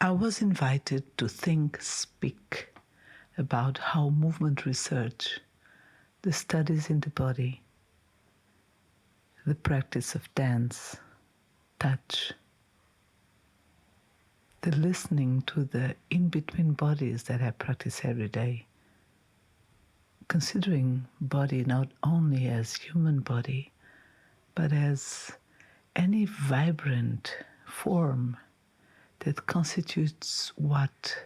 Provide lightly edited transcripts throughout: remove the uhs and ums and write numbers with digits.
I was invited to speak about how movement research, the studies in the body, the practice of dance, touch, the listening to the in-between bodies that I practice every day, considering body not only as human body, but as any vibrant form that constitutes what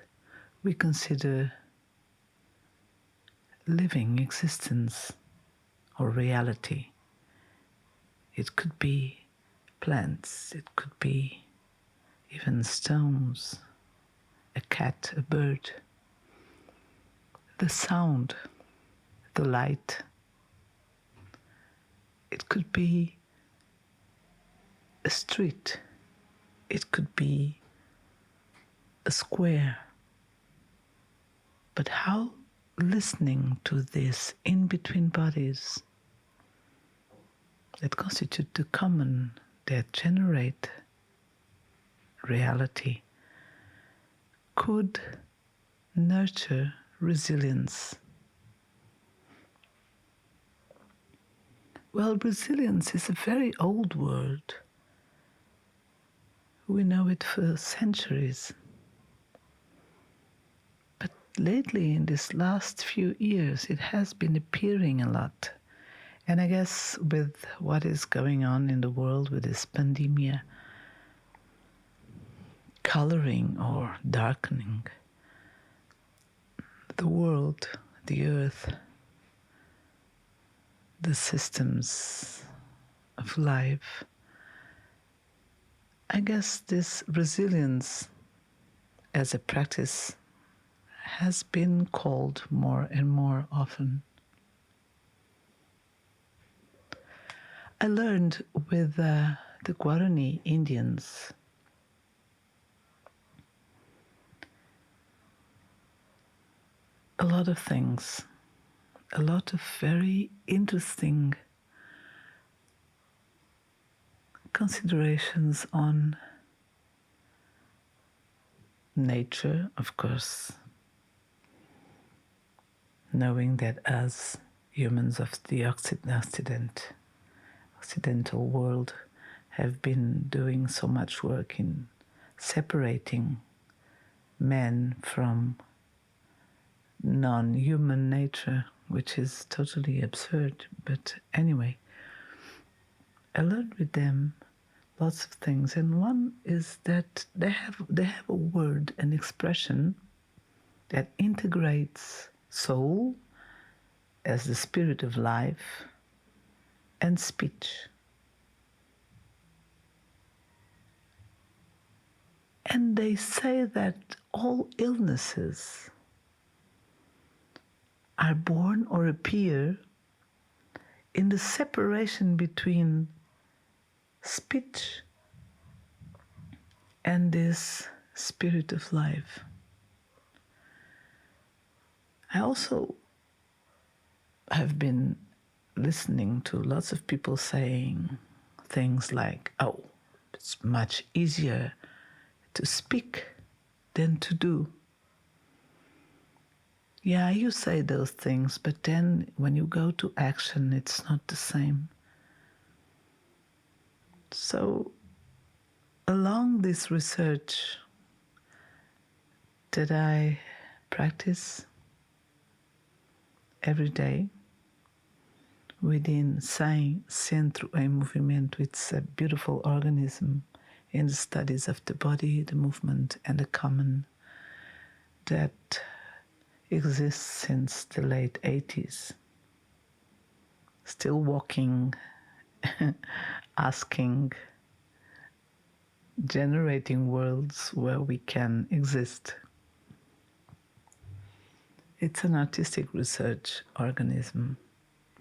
we consider living existence or reality. It could be plants, it could be even stones, a cat, a bird, the sound, the light. It could be a street, it could be a square. But how listening to this in-between bodies that constitute the common, that generate reality, could nurture resilience. Well, resilience is a very old word. We know it for centuries. But lately, in these last few years, it has been appearing a lot. And I guess with what is going on in the world with this pandemic, coloring or darkening the world, the earth, the systems of life, I guess this resilience as a practice has been called more and more often. I learned with the Guarani Indians a lot of things, a lot of very interesting considerations on nature, of course, knowing that as humans of the Occidental world have been doing so much work in separating man from non-human nature, which is totally absurd. But anyway, I learned with them lots of things, and one is that they have a word, an expression that integrates soul as the spirit of life and speech. And they say that all illnesses are born or appear in the separation between speech and this spirit of life. I also have been listening to lots of people saying things like, oh, it's much easier to speak than to do. Yeah, you say those things, but then when you go to action, it's not the same. So, along this research that I practice every day within Centro em Movimento, it's a beautiful organism in the studies of the body, the movement, and the common that exists since the late 80s. Still walking, asking, generating worlds where we can exist. It's an artistic research organism,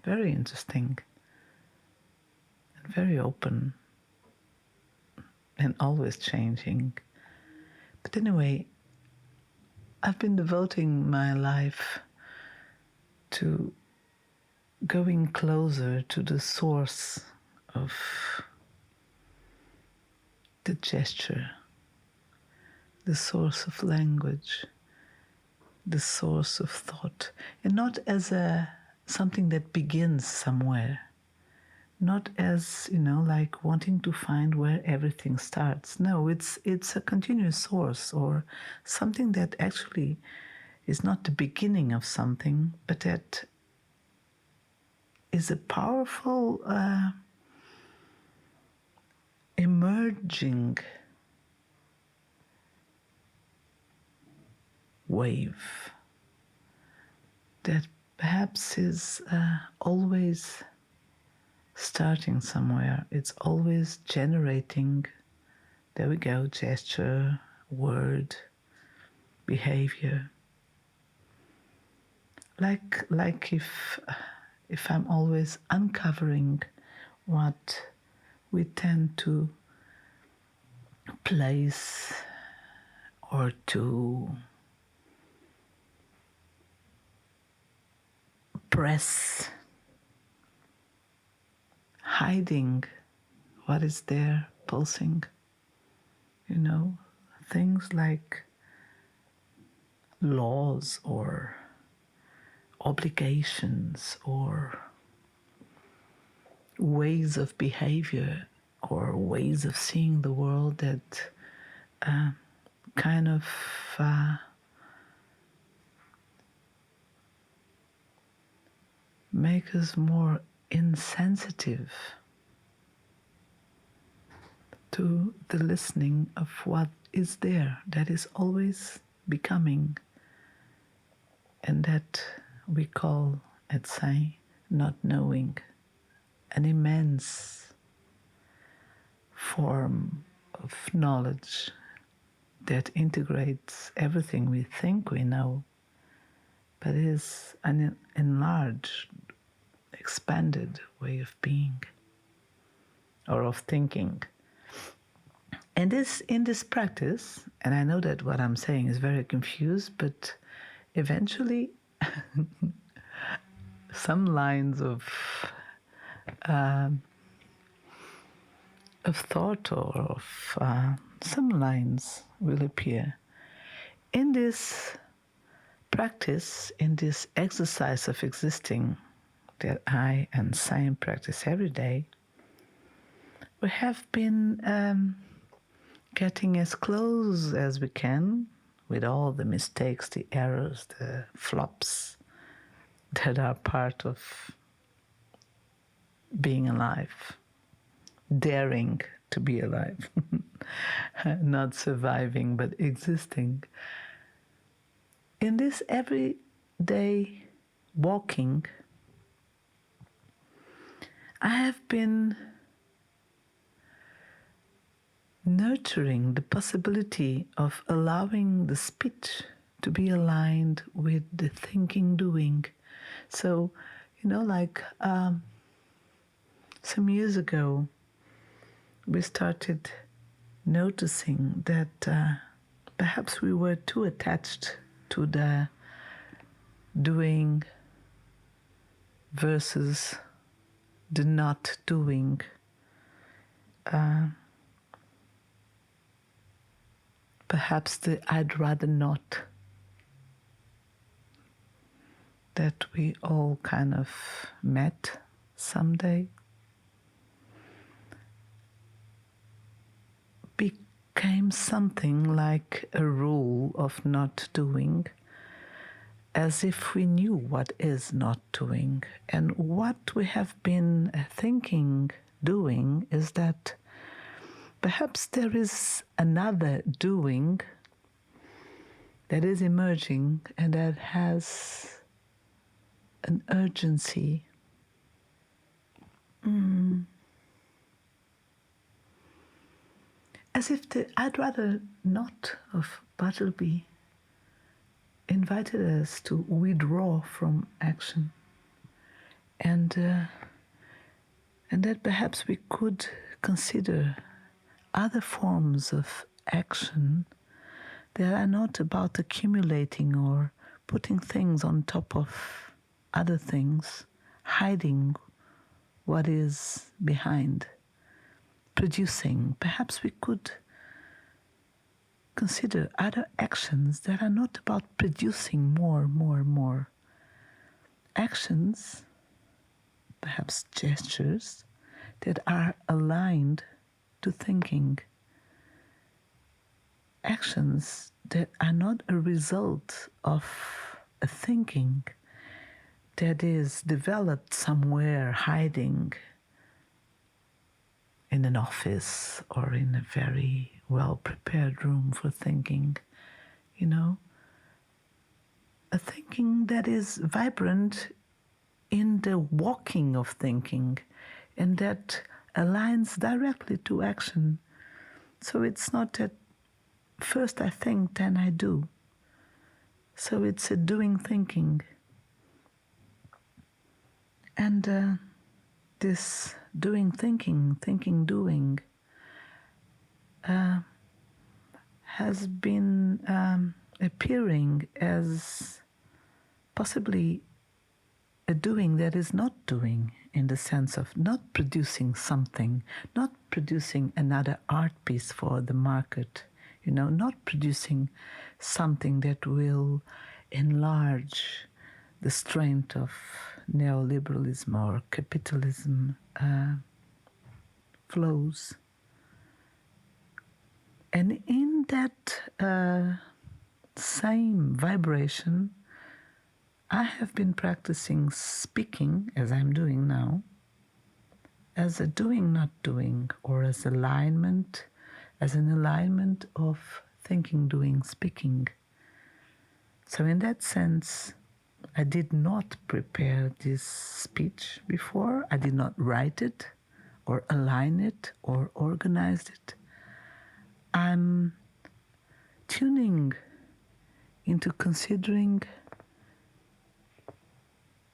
very interesting and very open and always changing. But anyway, I've been devoting my life to going closer to the source of the gesture, the source of language, the source of thought, and not as something that begins somewhere, not as, like wanting to find where everything starts. No, it's a continuous source, or something that actually is not the beginning of something, but that is a powerful emerging wave that perhaps is always starting somewhere. It's always generating, there we go, gesture, word, behavior. Like if I'm always uncovering what we tend to place or to press, hiding what is there pulsing, things like laws or obligations or ways of behavior or ways of seeing the world that kind of make us more insensitive to the listening of what is there, that is always becoming, and that we call at Sai not knowing, an immense form of knowledge that integrates everything we think we know, but is an enlarged, expanded way of being or of thinking. And in this practice, and I know that what I'm saying is very confused, but eventually some lines of thought or of some lines will appear. In this practice, in this exercise of existing that I and Sai practice every day, we have been getting as close as we can with all the mistakes, the errors, the flops that are part of being alive, daring to be alive, not surviving but existing. In this everyday walking, I have been nurturing the possibility of allowing the speech to be aligned with the thinking, doing. So, like some years ago, we started noticing that perhaps we were too attached to the doing versus the not doing. Perhaps the I'd rather not, that we all kind of met someday, became something like a rule of not doing, as if we knew what is not doing. And what we have been thinking, doing, is that perhaps there is another doing that is emerging and that has an urgency. As if the I'd rather not of Bartleby invited us to withdraw from action, and that perhaps we could consider other forms of action that are not about accumulating or putting things on top of other things, hiding what is behind, producing. Perhaps we could consider other actions that are not about producing more. Actions, perhaps gestures, that are aligned to thinking. Actions that are not a result of a thinking that is developed somewhere hiding in an office or in a very well-prepared room for thinking, a thinking that is vibrant in the walking of thinking and that aligns directly to action. So it's not that first I think, then I do. So it's a doing thinking. And this doing thinking, doing, has been appearing as possibly a doing that is not doing, in the sense of not producing something, not producing another art piece for the market, not producing something that will enlarge the strength of neoliberalism or capitalism flows. And in that same vibration, I have been practicing speaking, as I'm doing now, as a doing, not doing, or as an alignment of thinking, doing, speaking. So in that sense, I did not prepare this speech before. I did not write it or align it or organize it. I'm tuning into considering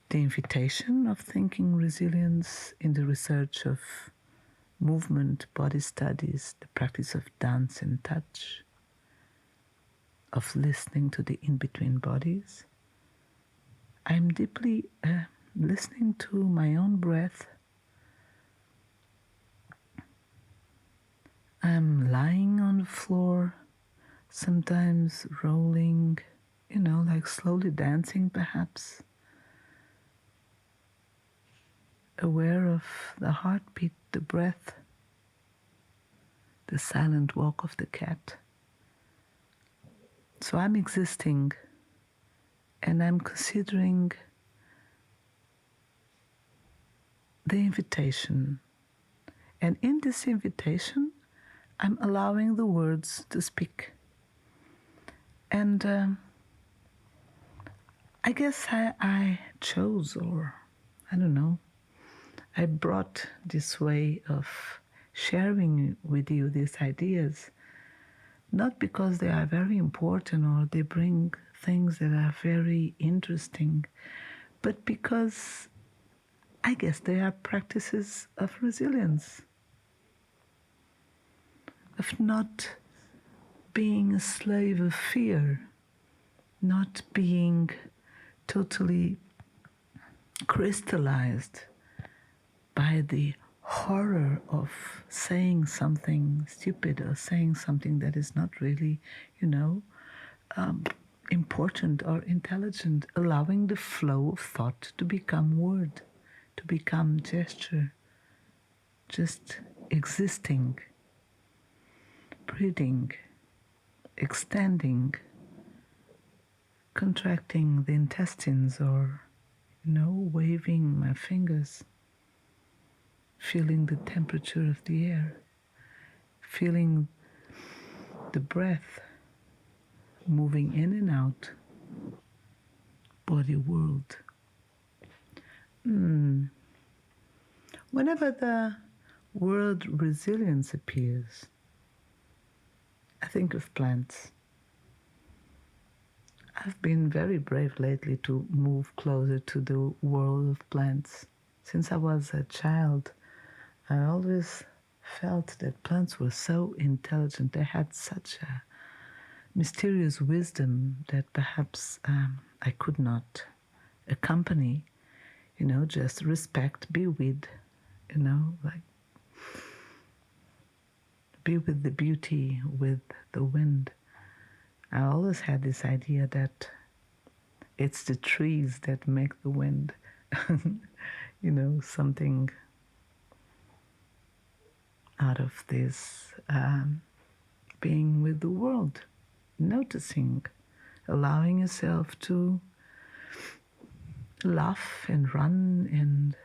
the invitation of thinking resilience in the research of movement, body studies, the practice of dance and touch, of listening to the in-between bodies. I'm deeply listening to my own breath. I'm lying on the floor, sometimes rolling, like slowly dancing perhaps. Aware of the heartbeat, the breath, the silent walk of the cat. So I'm existing and I'm considering the invitation. And in this invitation, I'm allowing the words to speak. And I guess I chose, or I don't know, I brought this way of sharing with you these ideas, not because they are very important or they bring things that are very interesting, but because I guess they are practices of resilience, of not being a slave of fear, not being totally crystallized by the horror of saying something stupid or saying something that is not really, important or intelligent, allowing the flow of thought to become word, to become gesture, just existing, breathing, extending, contracting the intestines, or, waving my fingers, feeling the temperature of the air, feeling the breath moving in and out, body world. Whenever the word resilience appears, I think of plants. I've been very brave lately to move closer to the world of plants. Since I was a child, I always felt that plants were so intelligent. They had such a mysterious wisdom that perhaps I could not accompany, just respect, be with, be with the beauty, with the wind. I always had this idea that it's the trees that make the wind. Something out of this being with the world, noticing, allowing yourself to laugh and run and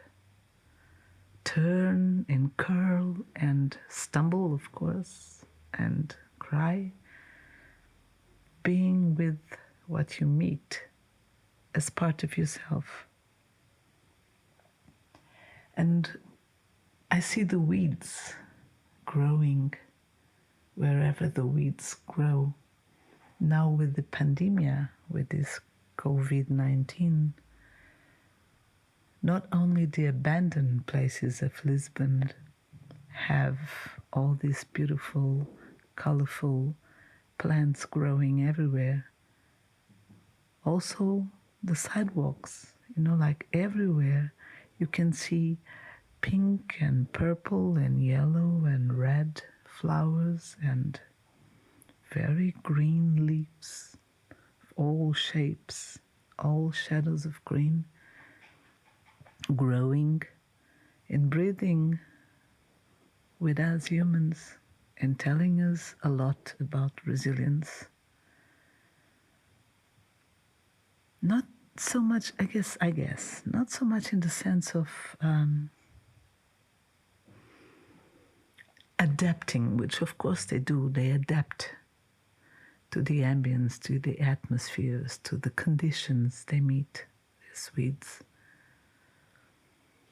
turn and curl and stumble, of course, and cry, being with what you meet as part of yourself. And I see the weeds growing wherever the weeds grow. Now with the pandemia, with this COVID-19, not only the abandoned places of Lisbon have all these beautiful, colorful plants growing everywhere, also the sidewalks, like everywhere you can see pink and purple and yellow and red flowers and very green leaves, all shapes, all shadows of green, growing and breathing with us humans and telling us a lot about resilience. Not so much, I guess, not so much in the sense of adapting, which of course they do. They adapt to the ambience, to the atmospheres, to the conditions they meet, these weeds.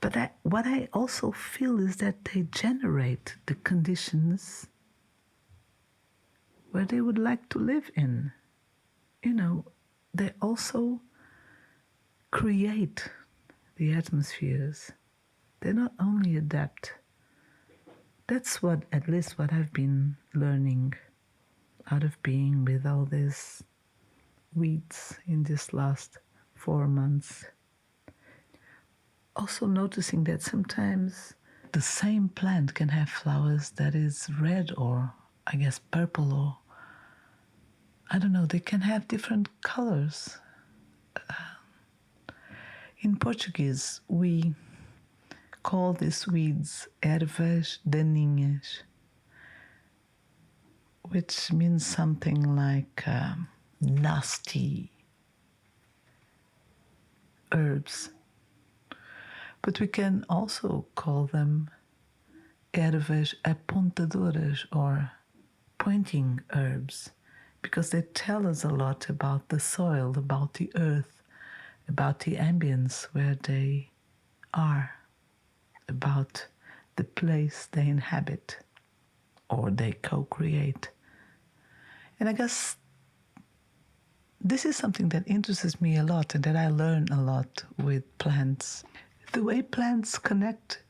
But what I also feel is that they generate the conditions where they would like to live in. They also create the atmospheres. They not only adapt. That's at least what I've been learning out of being with all these weeds in this last 4 months. Also noticing that sometimes the same plant can have flowers that is red or I guess purple, or I don't know, they can have different colors. In Portuguese, we call these weeds ervas daninhas, which means something like nasty herbs. But we can also call them ervas apontadoras, or pointing herbs, because they tell us a lot about the soil, about the earth, about the ambience where they are, about the place they inhabit or they co-create. And I guess this is something that interests me a lot and that I learn a lot with plants. The way plants connect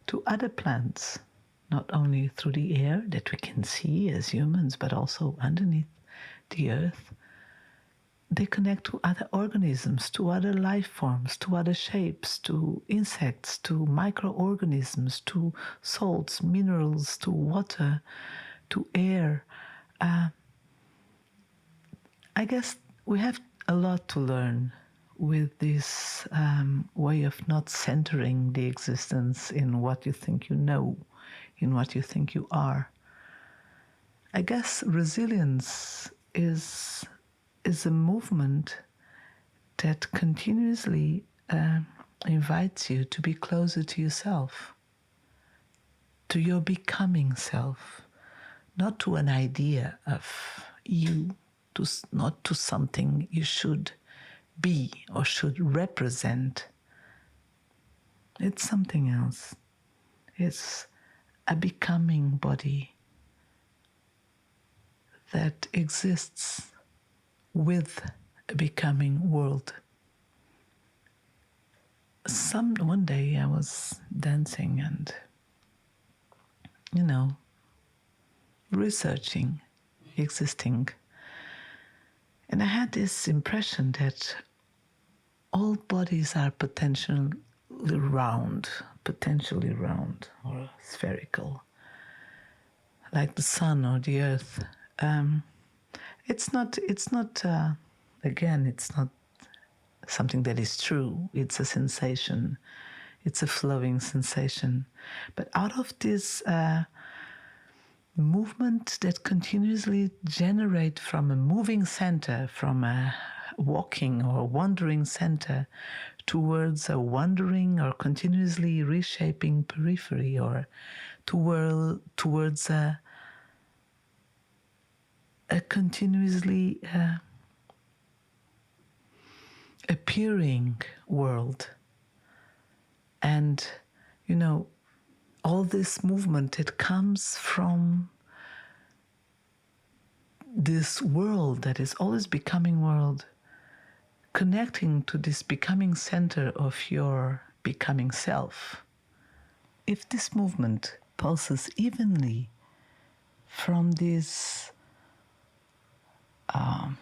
to other plants, not only through the air that we can see as humans, but also underneath the earth. They connect to other organisms, to other life forms, to other shapes, to insects, to microorganisms, to salts, minerals, to water, to air. I guess we have a lot to learn with this way of not centering the existence in what you think you know, in what you think you are. I guess resilience is a movement that continuously invites you to be closer to yourself, to your becoming self, not to an idea of you, not to something you should be or should represent. It's something else. It's a becoming body that exists with a becoming world. One day I was dancing and, researching, existing. And I had this impression that all bodies are potentially round or spherical, like the sun or the earth. And It's not, again, it's not something that is true. It's a sensation. It's a flowing sensation. But out of this movement that continuously generate from a moving center, from a walking or wandering center towards a wandering or continuously reshaping periphery, or towards a continuously appearing world. And, you know, all this movement, it comes from this world that is always becoming world, connecting to this becoming center of your becoming self. If this movement pulses evenly from this, I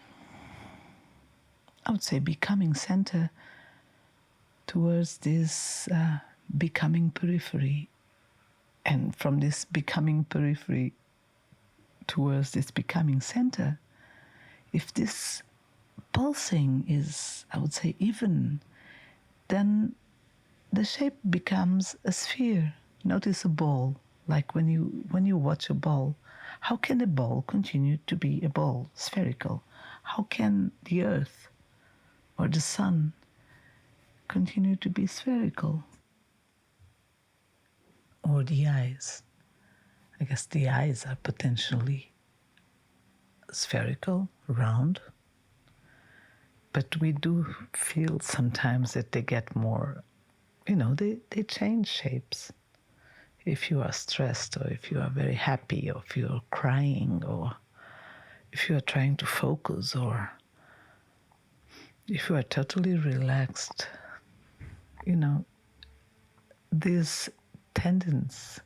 would say, becoming center towards this becoming periphery, and from this becoming periphery towards this becoming center, if this pulsing is, I would say, even, then the shape becomes a sphere. Notice a ball. Like when you watch a ball, how can a ball continue to be a ball, spherical? How can the earth or the sun continue to be spherical? Or the eyes. I guess the eyes are potentially spherical, round. But we do feel sometimes that they get more, they change shapes. If you are stressed, or if you are very happy, or if you are crying, or if you are trying to focus, or if you are totally relaxed, this tendency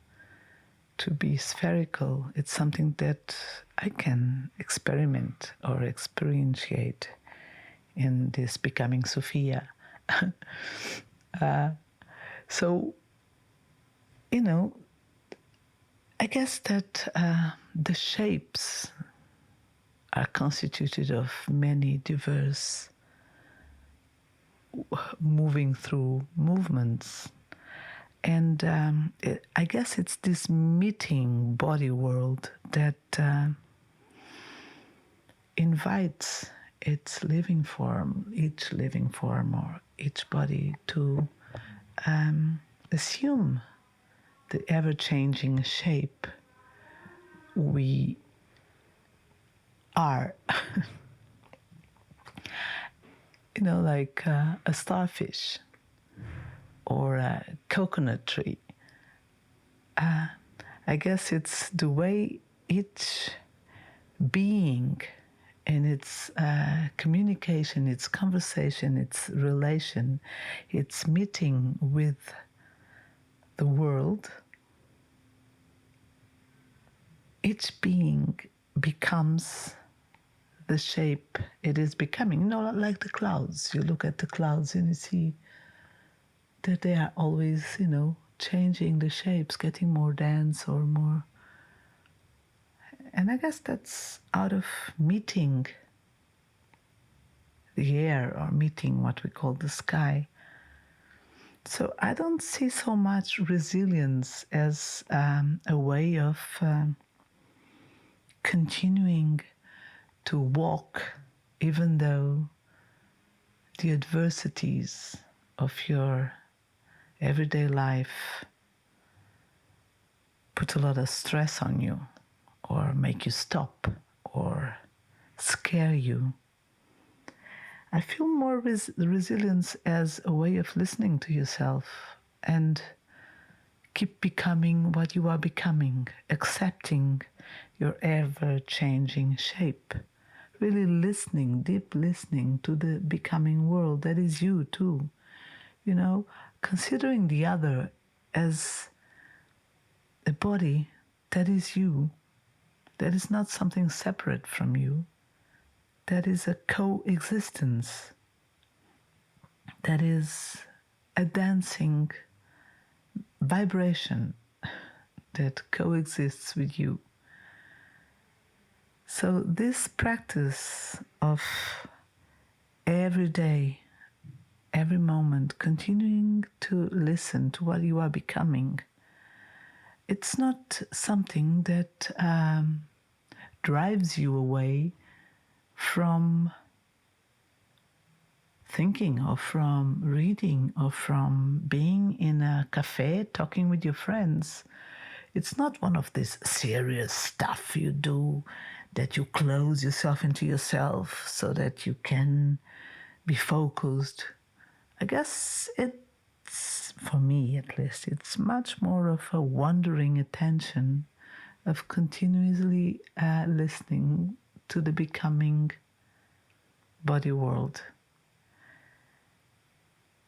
to be spherical, it's something that I can experiment or experientiate in this becoming Sofia. So, I guess that the shapes are constituted of many diverse moving through movements. And I guess it's this meeting body world that invites each living form or each body to assume the ever-changing shape we are. Like a starfish or a coconut tree. I guess it's the way each being in its communication, its conversation, its relation, its meeting with the world, each being becomes the shape it is becoming. Like the clouds. You look at the clouds and you see that they are always, changing the shapes, getting more dense or more. And I guess that's out of meeting the air, or meeting what we call the sky. So I don't see so much resilience as a way of continuing to walk, even though the adversities of your everyday life put a lot of stress on you, or make you stop, or scare you. I feel more resilience as a way of listening to yourself and keep becoming what you are becoming, accepting your ever-changing shape. Really listening, deep listening to the becoming world that is you too. Considering the other as a body that is you, that is not something separate from you, that is a coexistence, that is a dancing vibration that coexists with you. So this practice of every day, every moment, continuing to listen to what you are becoming, it's not something that drives you away from thinking or from reading or from being in a cafe talking with your friends. It's not one of this serious stuff you do that you close yourself into yourself so that you can be focused. I guess it's, for me at least, it's much more of a wandering attention of continuously listening to the becoming body world.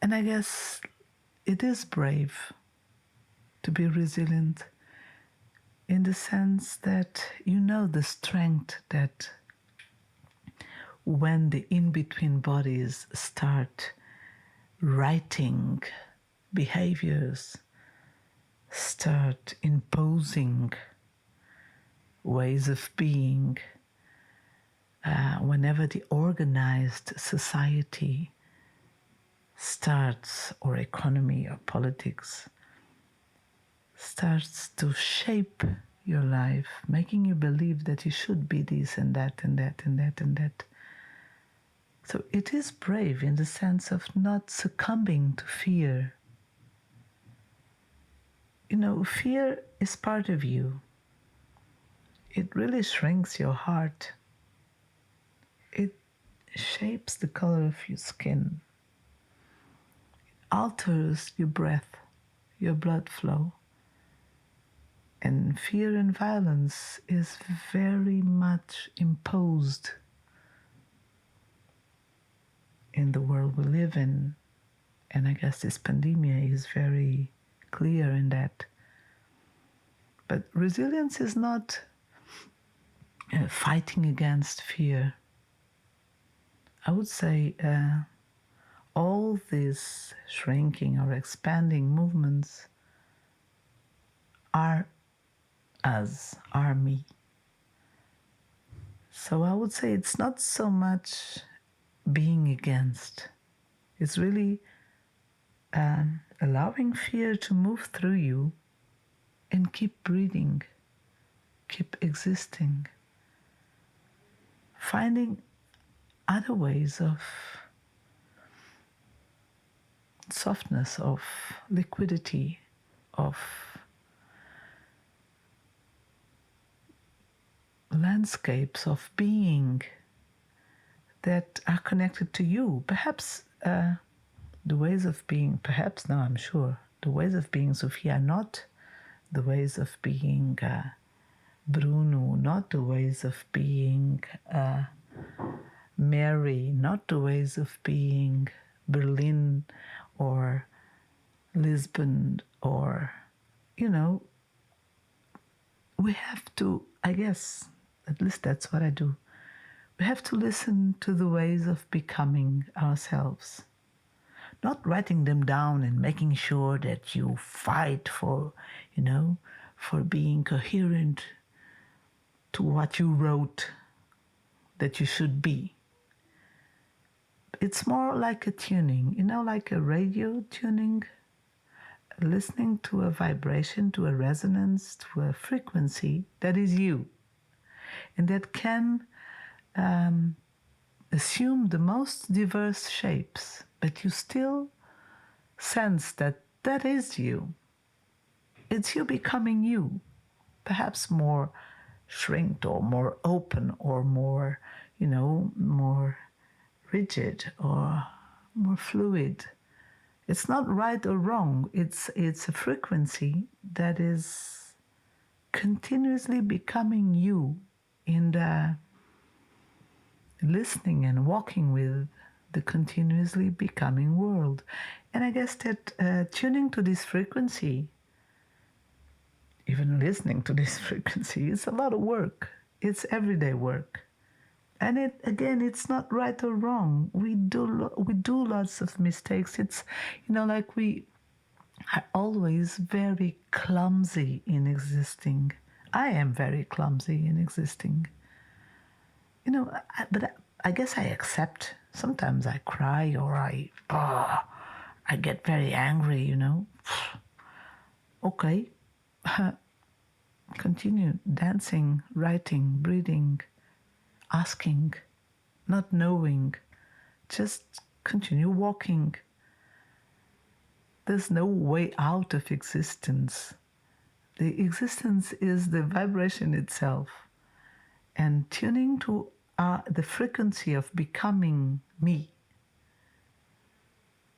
And I guess it is brave to be resilient in the sense that you know the strength that when the in-between bodies start writing behaviors, start imposing ways of being, whenever the organized society starts, or economy or politics starts to shape your life, making you believe that you should be this and that and that and that and that. So it is brave in the sense of not succumbing to fear. You know, fear is part of you. It really shrinks your heart. It shapes the color of your skin, alters your breath, your blood flow. And fear and violence is very much imposed in the world we live in. And I guess this pandemic is very clear in that. But resilience is not fighting against fear. I would say all these shrinking or expanding movements are us, are me. So I would say it's not so much being against. It's really allowing fear to move through you and keep breathing, keep existing, finding other ways of softness, of liquidity, of landscapes of being that are connected to you. Perhaps the ways of being, perhaps, no, I'm sure, the ways of being Sofia are not the ways of being Bruno, not the ways of being Mary, not the ways of being Berlin or Lisbon, or, you know, we have to, I guess, at least that's what I do. We have to listen to the ways of becoming ourselves. Not writing them down and making sure that you fight for, you know, for being coherent to what you wrote that you should be. It's more like a tuning, you know, like a radio tuning, listening to a vibration, to a resonance, to a frequency that is you, and that can assume the most diverse shapes, but you still sense that that is you. It's you becoming you, perhaps more shrinked or more open or more, you know, more rigid or more fluid. It's not right or wrong. It's a frequency that is continuously becoming you in the listening and walking with the continuously becoming world. And I guess that tuning to this frequency, even listening to this frequency, is a lot of work. It's everyday work. And it, again, it's not right or wrong. We do lots of mistakes. It's, you know, like we are always very clumsy in existing. I am very clumsy in existing. but I guess I accept. Sometimes I cry or I get very angry. Okay, continue dancing, writing, breathing, asking, not knowing. Just continue walking. There's no way out of existence. The existence is the vibration itself. And tuning to the frequency of becoming me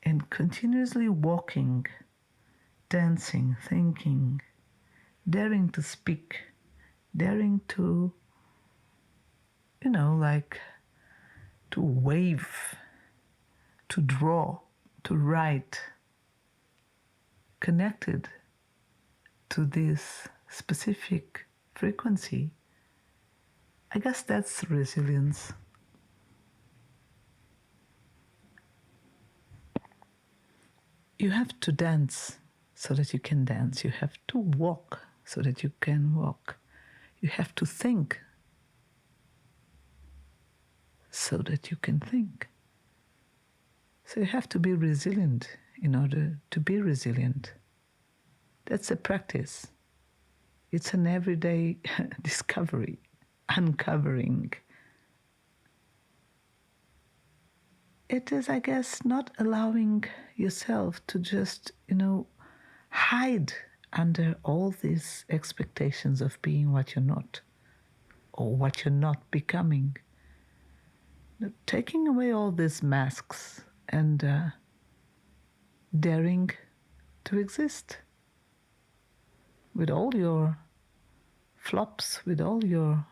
and continuously walking, dancing, thinking, daring to speak, daring to, like to wave, to draw, to write, connected to this specific frequency. I guess that's resilience. You have to dance so that you can dance. You have to walk so that you can walk. You have to think so that you can think. So you have to be resilient in order to be resilient. That's a practice. It's an everyday discovery, uncovering. It is, I guess, not allowing yourself to just, hide under all these expectations of being what you're not or what you're not becoming. Taking away all these masks and daring to exist with all your flops, with all your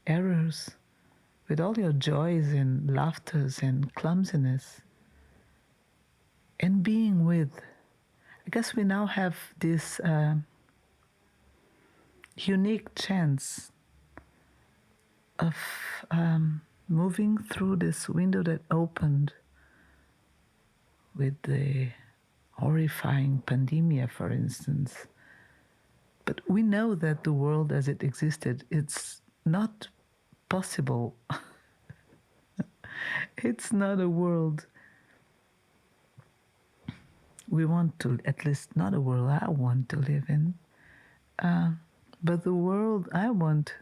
errors, with all your joys and laughters and clumsiness, and being with. I guess we now have this unique chance of moving through this window that opened with the horrifying pandemic, for instance. But we know that the world as it existed, it's not possible. It's not a world we want to, at least not a world I want to live in. But the world I want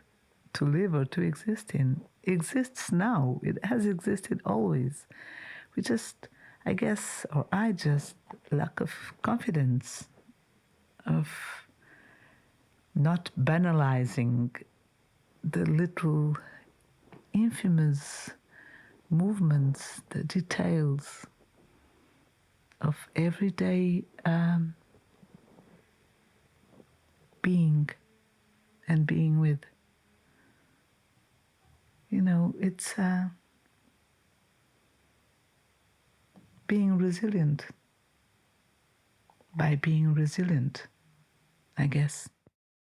to live or to exist in exists now. It has existed always. We just, I guess, or I just lack of confidence, of not banalizing the little infamous movements, the details of everyday being and being with. It's being resilient. By being resilient, I guess.